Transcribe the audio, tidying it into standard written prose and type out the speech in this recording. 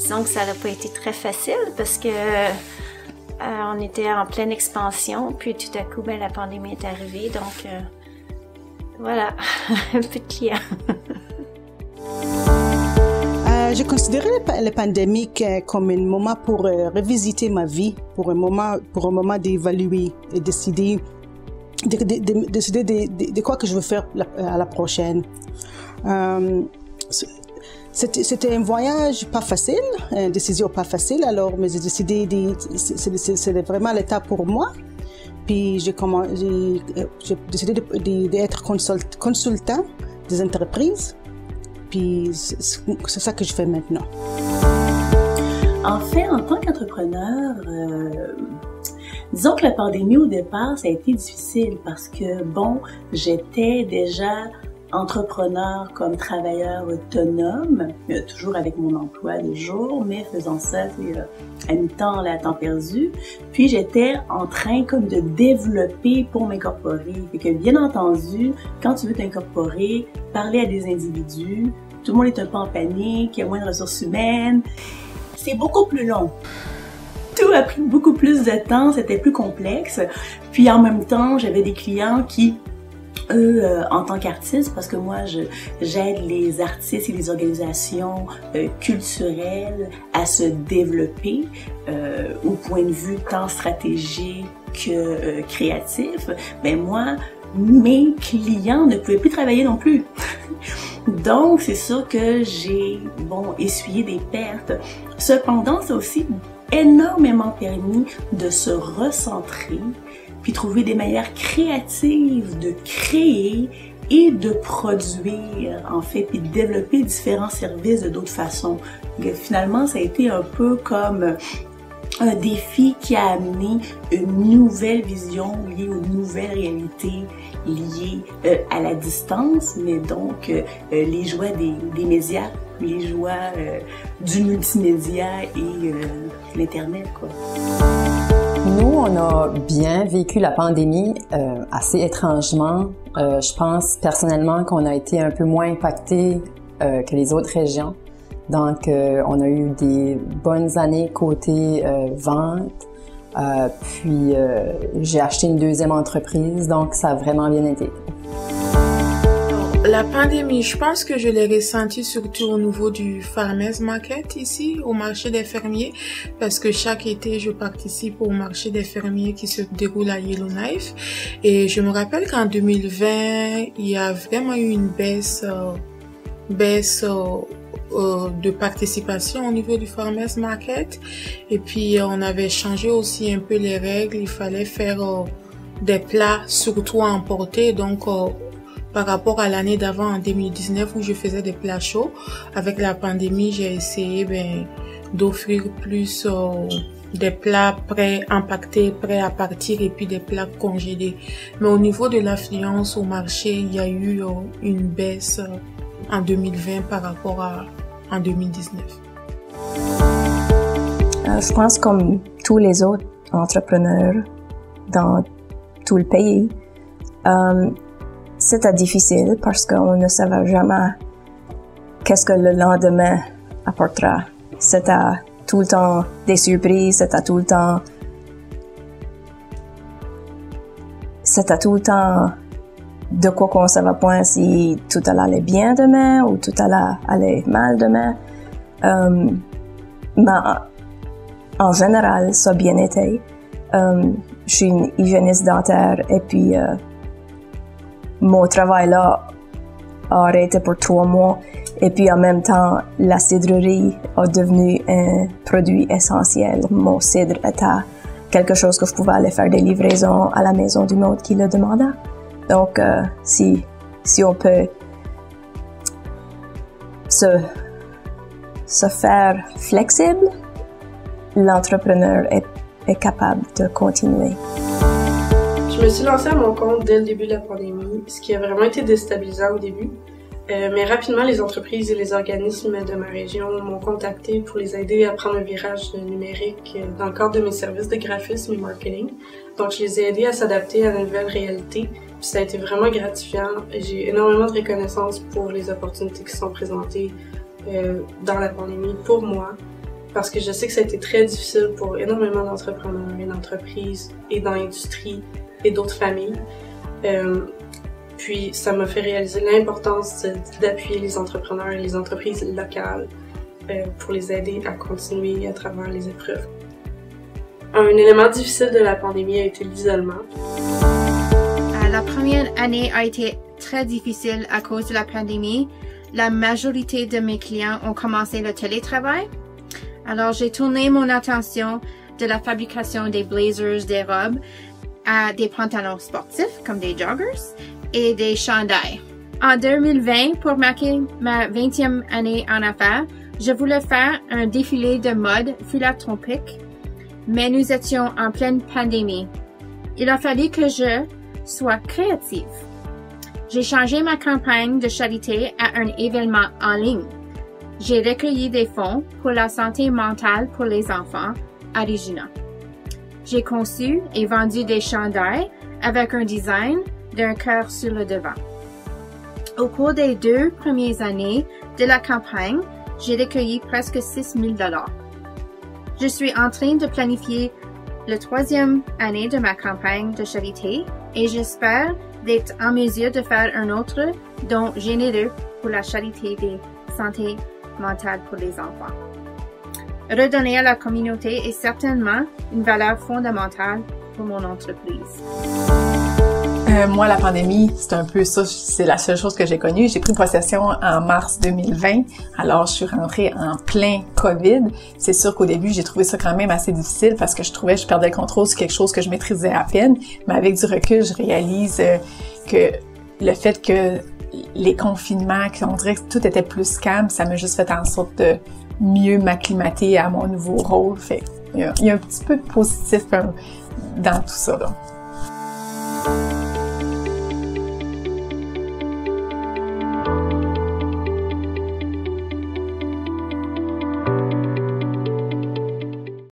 Disons que ça n'a pas été très facile parce que on était en pleine expansion, puis tout à coup, la pandémie est arrivée, donc voilà, un peu de clients. Je considérais la pandémie comme un moment pour revisiter ma vie, pour un moment d'évaluer et décider de quoi que je veux faire à la prochaine. C'était un voyage pas facile, une décision pas facile, alors mais j'ai décidé c'est vraiment l'étape pour moi. Puis j'ai décidé d'être consultant des entreprises. Puis c'est ça que je fais maintenant. En fait, en tant qu'entrepreneur, disons que la pandémie au départ, ça a été difficile parce que, j'étais déjà entrepreneur comme travailleur autonome, toujours avec mon emploi de jour, mais faisant ça à mi-temps, à temps perdu. Puis j'étais en train comme de développer pour m'incorporer. Fait que bien entendu, quand tu veux t'incorporer, parler à des individus, tout le monde est un peu en panique, il y a moins de ressources humaines. C'est beaucoup plus long. Tout a pris beaucoup plus de temps, c'était plus complexe. Puis en même temps, j'avais des clients qui en tant qu'artiste, parce que moi, j'aide les artistes et les organisations culturelles à se développer au point de vue tant stratégique que créatif. Moi, mes clients ne pouvaient plus travailler non plus. Donc, c'est sûr que j'ai, essuyé des pertes. Cependant, ça a aussi énormément permis de se recentrer puis trouver des manières créatives de créer et de produire, en fait, puis de développer différents services de d'autres façons. Donc, finalement, ça a été un peu comme un défi qui a amené une nouvelle vision liée aux nouvelles réalités liées à la distance, mais donc les joies des médias, les joies du multimédia et l'Internet, quoi. Nous, on a bien vécu la pandémie assez étrangement. Je pense personnellement qu'on a été un peu moins impactés que les autres régions. Donc, on a eu des bonnes années côté vente. Puis, j'ai acheté une deuxième entreprise, donc ça a vraiment bien été. La pandémie, je pense que je l'ai ressentie surtout au niveau du Farmers Market ici, au marché des fermiers, parce que chaque été, je participe au marché des fermiers qui se déroule à Yellowknife. Et je me rappelle qu'en 2020, il y a vraiment eu une baisse de participation au niveau du Farmers Market. Et puis, on avait changé aussi un peu les règles. Il fallait faire des plats surtout à emporter, donc par rapport à l'année d'avant, en 2019, où je faisais des plats chauds. Avec la pandémie, j'ai essayé d'offrir plus des plats prêts, empaquetés, prêts à partir, et puis des plats congelés. Mais au niveau de l'affluence au marché, il y a eu une baisse en 2020 par rapport à en 2019. Je pense comme tous les autres entrepreneurs dans tout le pays, c'était difficile parce qu'on ne savait jamais qu'est-ce que le lendemain apportera. C'était tout le temps des surprises, c'était tout le temps de quoi qu'on ne savait pas si tout allait bien demain ou tout allait mal demain. Mais en général, ça a bien été. Je suis une hygiéniste dentaire et puis mon travail là a arrêté pour 3 mois et puis en même temps, la cidrerie a devenu un produit essentiel. Mon cidre était quelque chose que je pouvais aller faire des livraisons à la maison du monde qui le demandait. Donc, si on peut se faire flexible, l'entrepreneur est capable de continuer. Je me suis lancée à mon compte dès le début de la pandémie, ce qui a vraiment été déstabilisant au début. Mais rapidement, les entreprises et les organismes de ma région m'ont contacté pour les aider à prendre un virage numérique dans le cadre de mes services de graphisme et marketing. Donc, je les ai aidés à s'adapter à la nouvelle réalité. Puis ça a été vraiment gratifiant. J'ai énormément de reconnaissance pour les opportunités qui sont présentées dans la pandémie pour moi. parce que je sais que ça a été très difficile pour énormément d'entrepreneurs et d'entreprises et dans l'industrie et d'autres familles. Puis ça m'a fait réaliser l'importance d'appuyer les entrepreneurs et les entreprises locales pour les aider à continuer à travers les épreuves. Un élément difficile de la pandémie a été l'isolement. La première année a été très difficile à cause de la pandémie. La majorité de mes clients ont commencé le télétravail. Alors j'ai tourné mon attention de la fabrication des blazers, des robes, à des pantalons sportifs comme des joggers et des chandails. En 2020, pour marquer ma 20e année en affaires, je voulais faire un défilé de mode philanthropique, mais nous étions en pleine pandémie. Il a fallu que je sois créative. J'ai changé ma campagne de charité à un événement en ligne. J'ai recueilli des fonds pour la santé mentale pour les enfants à Regina. J'ai conçu et vendu des chandails avec un design d'un cœur sur le devant. Au cours des 2 premières années de la campagne, j'ai recueilli presque 6 000 $. Je suis en train de planifier la 3e année de ma campagne de charité et j'espère d'être en mesure de faire un autre don généreux pour la charité des santé mentale pour les enfants. Redonner à la communauté est certainement une valeur fondamentale pour mon entreprise. Moi, la pandémie, c'est un peu ça, c'est la seule chose que j'ai connue. J'ai pris possession en mars 2020, alors je suis rentrée en plein COVID. C'est sûr qu'au début, j'ai trouvé ça quand même assez difficile parce que je trouvais que je perdais le contrôle sur quelque chose que je maîtrisais à peine. Mais avec du recul, je réalise que le fait que les confinements, qu'on dirait que tout était plus calme, ça m'a juste fait en sorte de mieux m'acclimater à mon nouveau rôle. Fait il y a un petit peu de positif dans tout ça, là.